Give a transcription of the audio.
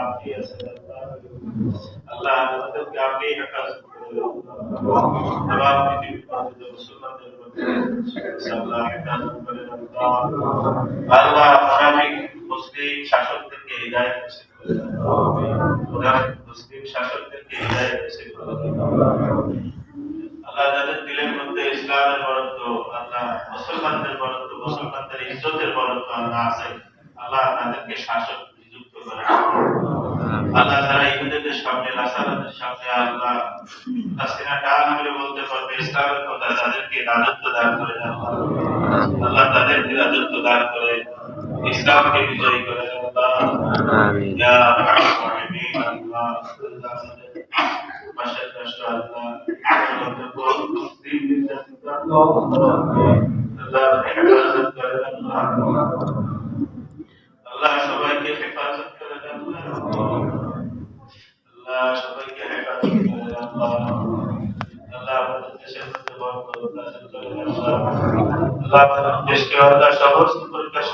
আপনি আছেন আল্লাহ আমাদেরকে আপনি হেফাজত করবেন আল্লাহ পৃথিবীর মধ্যে মুসলমানদের মধ্যে আল্লাহ হেফাজত করেন আল্লাহ মুনাফিক মুসলিম শাসকদেরকে হিদায়াত নসিব করেন মুনাফিক মুসলিম শাসকদেরকে হিদায়াত নসিব করেন আল্লাহ যাদের দিলের মধ্যে ইসলামের বরত্ব আল্লাহ মুসলমানদের বরত্ব মুসলমানদের ইজ্জতের বরত্ব আল্লাহ আছে আল্লাহ তাদেরকে শাসক নিযুক্ত করেন আল্লাহ যারা ইহুদিদের সামনে নাসারাদের সামনে আল্লাহ তাসিনা টান করে বলতে পারবে ইসলামের কথা তাদেরকে রাজত্ব দান করে আল্লাহ তাদেরকে রাজত্ব দান করে ইসলামকে বিজয়ী করে আল্লাহ আমিন ইয়া রাহমান রহিম আল্লাহ মাশাআল্লাহ আল্লাহ আল্লাহ সবাইকে হেফাজত করে আল্লাহ সবাইকে হেফাজত করে আল্লাহ আমাদের দেশের মধ্যে বরকত দান করে আল্লাহ আমাদের দেশকে আল্লাহ সমস্ত পরিবেশ